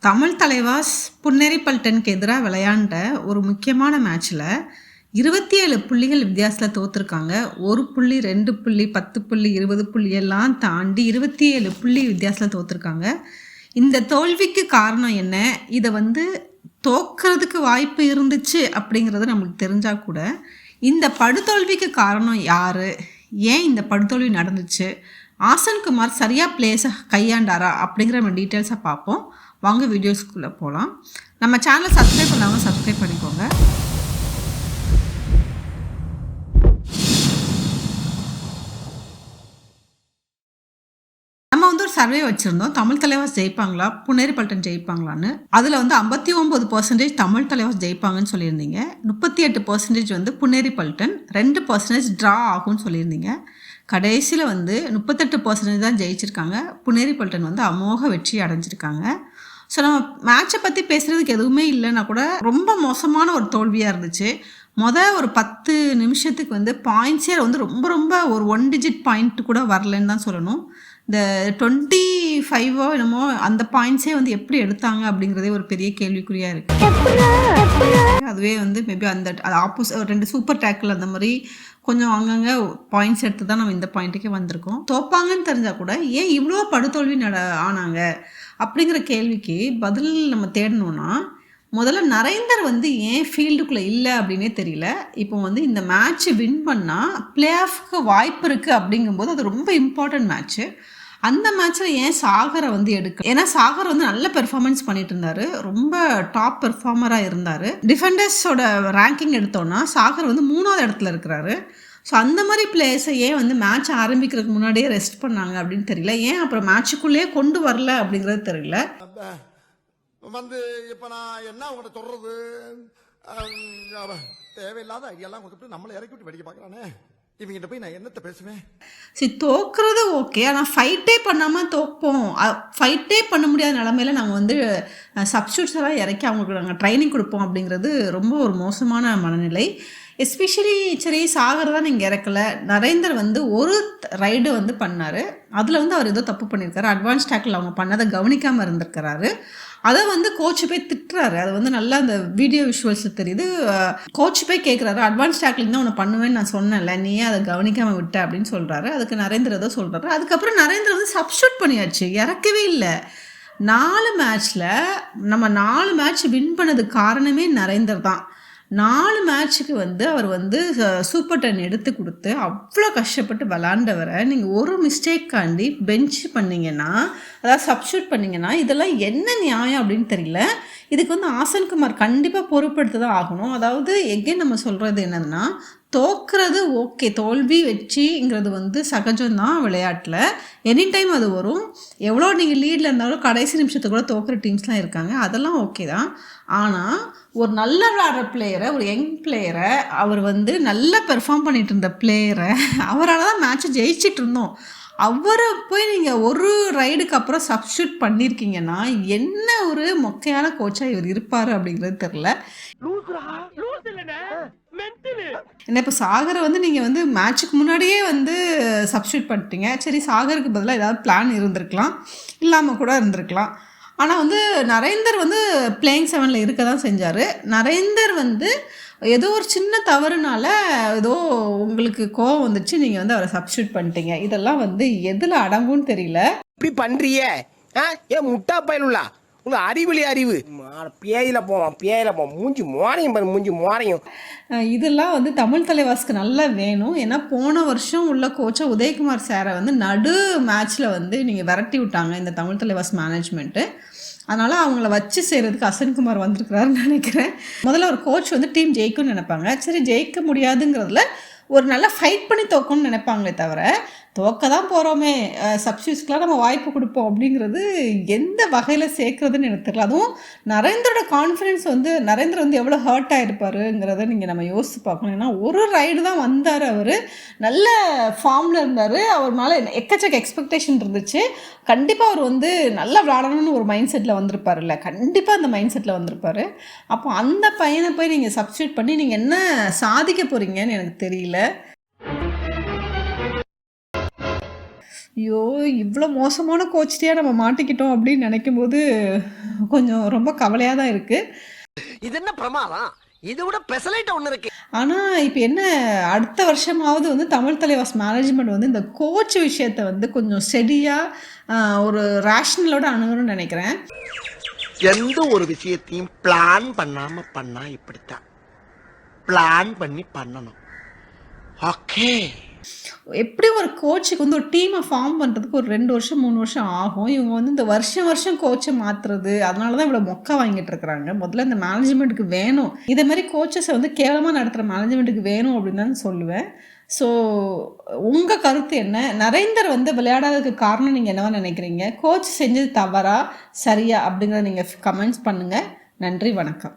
தமிழ் தலைவாஸ் புன்னேரி பல்டனுக்கு எதிராக விளையாண்ட ஒரு முக்கியமான மேட்ச்சில் 27 புள்ளிகள் வித்தியாசத்தில் தோற்றுருக்காங்க. 1 புள்ளி 2 புள்ளி 10 புள்ளி 20 புள்ளி எல்லாம் தாண்டி 27 புள்ளி வித்தியாசத்தில் தோற்றுருக்காங்க. இந்த தோல்விக்கு காரணம் என்ன, இதை தோக்கிறதுக்கு வாய்ப்பு இருந்துச்சு அப்படிங்கிறது நம்மளுக்கு தெரிஞ்சால் கூட இந்த படுதோல்விக்கு காரணம் யார், ஏன் இந்த படுதோல்வி நடந்துச்சு, ஆசன் குமார் சரியாக பிளேஸை கையாண்டாரா அப்படிங்கிற நம்ம டீட்டெயில்ஸாக பார்ப்போம். வாங்க வீடியோஸ்குள்ளே போகலாம். நம்ம சேனலை சப்ஸ்கிரைப் பண்ணாமல் சப்ஸ்கிரைப் பண்ணிக்கோங்க. நம்ம ஒரு சர்வே வச்சுருந்தோம், தமிழ் தலைவாஸ் ஜெயிப்பாங்களா புன்னேரி பல்டன் ஜெயிப்பாங்களான்னு. அதில் 59% தமிழ் தலைவாஸ் ஜெயிப்பாங்கன்னு சொல்லியிருந்தீங்க. 38% புன்னேரி பல்டன், 2% ட்ரா ஆகும்னு சொல்லியிருந்தீங்க. கடைசியில் 38% தான் ஜெயிச்சிருக்காங்க. புன்னேரி பல்டன் அமோக வெற்றி அடைஞ்சிருக்காங்க. ஸோ நம்ம மேட்சை பற்றி பேசுகிறதுக்கு எதுவுமே இல்லைன்னா கூட ரொம்ப மோசமான ஒரு தோல்வியாக இருந்துச்சு. ஒரு 10 நிமிஷத்துக்கு பாயிண்ட்ஸே ரொம்ப ரொம்ப ஒரு 1 டிஜிட் பாயிண்ட் கூட வரலன்னு தான் சொல்லணும். இந்த 25 என்னமோ அந்த பாயிண்ட்ஸே எப்படி எடுத்தாங்க அப்படிங்கிறதே ஒரு பெரிய கேள்விக்குறியாக இருக்குது. அதுவே மேபி அந்த ஆப்போசிட் 2 சூப்பர் டேக்கிள் அந்த மாதிரி கொஞ்சம் அங்கங்கே பாயிண்ட்ஸ் எடுத்து தான் நம்ம இந்த பாயிண்ட்டுக்கே வந்திருக்கோம். தோப்பாங்கன்னு தெரிஞ்சால் கூட ஏன் இவ்வளோ படுதோல்வி ஆனாங்க அப்படிங்கிற கேள்விக்கு பதில் நம்ம தேடணும்னா, முதல்ல நரேந்தர் ஏன் ஃபீல்டுக்குள்ளே இல்லை அப்படின்னே தெரியல. இப்போ இந்த மேட்ச்சு வின் பண்ணால் பிளே ஆஃப்க்கு வாய்ப்பு இருக்குது அப்படிங்கும்போது அது ரொம்ப இம்பார்ட்டன்ட் மேட்ச்சு. அந்த மேட்ச்சில் ஏன் சாகரை எடுக்க, ஏன்னா சாகர் நல்ல பெர்ஃபார்மன்ஸ் பண்ணிட்டு இருந்தார், ரொம்ப டாப் பெர்ஃபார்மராக இருந்தார். டிஃபெண்டர்ஸோட ரேங்கிங் எடுத்தோன்னா சாகர் 3ஆவது இடத்துல இருக்கிறாரு. ஸோ அந்த மாதிரி பிளேயர்ஸை ஏன் மேட்ச் ஆரம்பிக்கிறதுக்கு முன்னாடியே ரெஸ்ட் பண்ணாங்க அப்படின்னு தெரியல. ஏன் அப்புறம் மேட்சுக்குள்ளேயே கொண்டு வரல அப்படிங்கிறது தெரியல. இப்போ நான் என்ன உங்கள்கிட்ட சொல்றது, தேவையில்லாத ஐடியாலாம் கொடுத்துட்டு நம்மளை இறக்கி விட்டு வெடிக்க பார்க்குறானே, இவங்கிட்ட போய் நான் என்னத்தை பேசுவேன். சரி, தோக்குறது ஓகே, ஆனால் ஃபைட்டே பண்ணாமல் தோப்போம். ஃபைட்டே பண்ண முடியாத நிலமையில நாங்கள் சப்ஸ்டியூட்ஸ் எல்லாம் இறக்கி அவங்களுக்கு நாங்கள் ட்ரைனிங் கொடுப்போம் அப்படிங்கிறது ரொம்ப ஒரு மோசமான மனநிலை. எஸ்பெஷலி சரி சாகர் தான் நீங்கள் இறக்கலை. நரேந்தர் ஒரு ரைடு பண்ணார், அதில் அவர் ஏதோ தப்பு பண்ணியிருக்காரு. அட்வான்ஸ் டேக்கில் அவங்க பண்ணதை கவனிக்காமல் இருந்திருக்கிறாரு. அதை கோச் போய் திட்டுறாரு. அது நல்லா அந்த வீடியோ விஷுவல்ஸ் தெரியுது. கோச் போய் கேட்குறாரு, அட்வான்ஸ் டேக்லிங் தான் உன்னை பண்ணுவேன்னு நான் சொன்னேன்ல, நீயே அதை கவனிக்காமல் விட்ட அப்படின்னு சொல்கிறாரு. அதுக்கு நரேந்தர் ஏதோ சொல்கிறாரு. அதுக்கப்புறம் நரேந்தர் சப்ஸ்டியூட் பண்ணியாச்சு, இறக்கவே இல்லை. 4 மேட்ச்சில் நம்ம 4 மேட்ச் வின் பண்ணதுக்கு காரணமே நரேந்தர் தான். 4 மேட்ச்சுக்கு அவர் சூப்பர் 10 எடுத்து கொடுத்து அவ்வளோ கஷ்டப்பட்டு விளாண்டவரை நீங்கள் ஒரு மிஸ்டேக்காண்டி பெஞ்ச் பண்ணிங்கன்னா, அதாவது சப்ஸ்டியூட் பண்ணிங்கன்னா, இதெல்லாம் என்ன நியாயம் அப்படின்னு தெரியல. இதுக்கு ஆசன் குமார் கண்டிப்பாக பொறுப்பெடுத்து தான் ஆகணும். அதாவது எகெயின் நம்ம சொல்கிறது என்னதுன்னா, தோக்குறது ஓகே, தோல்வி வெற்றிங்கிறது சகஜம்தான் விளையாட்டில். எனி டைம் அது வரும். எவ்வளோ நீங்கள் லீடில் இருந்தாலும் கடைசி நிமிஷத்துக்கு கூட தோக்குற டீம்ஸ்லாம் இருக்காங்க, அதெல்லாம் ஓகே தான். ஆனால் ஒரு நல்ல விளையாடுற பிளேயரை, ஒரு யங் பிளேயரை, அவர் நல்லா பெர்ஃபார்ம் பண்ணிட்டு இருந்த பிளேயரை, அவரால் தான் மேட்ச்சை ஜெயிச்சிட்டு இருந்தோம். அவரை போய் நீங்கள் ஒரு ரைடுக்கு அப்புறம் சப்ஸ்டியூட் பண்ணியிருக்கீங்கன்னா என்ன ஒரு மொக்கையான கோச்சாக இவர் இருப்பார் அப்படிங்கிறது தெரில. என்ன இப்போ சாகரை நீங்கள் மேட்சுக்கு முன்னாடியே சப்ஸ்டியூட் பண்ணிட்டீங்க. சரி, சாகருக்கு பதிலாக ஏதாவது பிளான் இருந்திருக்கலாம், இல்லாமல் கூட இருந்திருக்கலாம். ஆனால் நரேந்தர் பிளேயிங் 7ல் இருக்க தான் செஞ்சார். நரேந்தர் ஏதோ ஒரு சின்ன தவறுனால ஏதோ உங்களுக்கு கோவம் வந்துச்சு, நீங்கள் அவரை சப்ஸ்டியூட் பண்ணிட்டீங்க. இதெல்லாம் எதில் அடங்கும்னு தெரியல. இப்படி பண்ணுறிய ஏன் முட்டா பயனுள்ளா, உங்க அறிவிலி அறிவு பேயில போவோம் மூஞ்சி மோரையும் பாரு, மூஞ்சி மோரையும். இதெல்லாம் தமிழ் தலைவாஸ்க்கு நல்லா வேணும். ஏன்னா போன வருஷம் உள்ள கோச்சை உதயகுமார் சாரை நடு மேட்ச்சில் நீங்கள் விரட்டி விட்டாங்க இந்த தமிழ் தலைவாஸ் மேனேஜ்மெண்ட்டு. அதனால் அவங்கள வச்சு செய்கிறதுக்கு அசன்குமார் வந்திருக்கிறாருன்னு நினைக்கிறேன். முதல்ல ஒரு கோச் டீம் ஜெயிக்கும்னு நினைப்பாங்க. சரி, ஜெயிக்க முடியாதுங்கிறதுல ஒரு நல்லா ஃபைட் பண்ணி தோக்கணும்னு நினைப்பாங்களே தவிர, தோக்க தான் போகிறோமே, சப்ஸ்டியூட்ஸ்க்கெலாம் நம்ம வாய்ப்பு கொடுப்போம் அப்படிங்கிறது எந்த வகையில் சேர்க்குறதுன்னு எனக்கு தெரியல. அதுவும் நரேந்தரோட கான்ஃபிடென்ஸ் நரேந்தர் எவ்வளோ ஹர்ட் ஆகிருப்பாருங்கிறத நீங்கள் நம்ம யோசித்து பார்க்கணும். ஏன்னா ஒரு ரைடு தான் வந்தார், அவர் நல்ல ஃபார்மில் இருந்தார், அவர் மேலே எக்கச்சக்க எக்ஸ்பெக்டேஷன் இருந்துச்சு. கண்டிப்பாக அவர் நல்லா விளாடணும்னு ஒரு மைண்ட் செட்டில் வந்திருப்பார்ல, கண்டிப்பாக அந்த மைண்ட் செட்டில் வந்திருப்பார். அப்போ அந்த பையனை போய் நீங்கள் சப்ஸ்டியூட் பண்ணி நீங்கள் என்ன சாதிக்க போகிறீங்கன்னு எனக்கு தெரியல. ஐயோ! இவ்ளோ மோசமான கோச்ட்டயா நம்ம மாட்டிக்கிட்டோம் அப்படின்னு நினைக்கும்போது, கொஞ்சம் ரொம்ப கவலையா தான் இருக்கு. இது என்ன பிரமாதம்? இதை விட பெசலைட் ஒண்ணு இருக்கு. ஆனா, இப்ப என்ன அடுத்த வருஷமாவது வந்து தமிழ் தலைவாஸ் மேனேஜ்மெண்ட் வந்து இந்த கோச் விஷயத்த வந்து கொஞ்சம் ஸ்டெடியா, ஒரு ரேஷனலோட அணுகணும்னு நெனைக்கிறேன். எந்த ஒரு விஷயத்தையும் பிளான் பண்ணாம பண்ணா இப்படித்தான். பிளான் பண்ணி பண்ணணும். ஓகே. எப்படி ஒரு கோச்சுக்கு வந்து ஒரு டீமை ஃபார்ம் பண்ணுறதுக்கு ஒரு 2 வருஷம் 3 வருஷம் ஆகும். இவங்க வந்து இந்த வருஷம் வருஷம் கோச்சை மாற்றுறது, அதனால தான் இவ்வளோ மொக்க வாங்கிட்டு இருக்கிறாங்க. முதல்ல இந்த மேனேஜ்மெண்ட்டுக்கு வேணும், இதே மாதிரி கோச்சஸை வந்து கேவலமாக நடத்துகிற மேனேஜ்மெண்ட்டுக்கு வேணும் அப்படின்னு தான் சொல்லுவேன். ஸோ உங்கள் கருத்து என்ன? நரேந்தர் வந்து விளையாடாததுக்கு காரணம் நீங்கள் என்னவா நினைக்கிறீங்க? கோச் செஞ்சது தவறா சரியா அப்படிங்கிறத நீங்கள் கமெண்ட்ஸ் பண்ணுங்கள். நன்றி, வணக்கம்.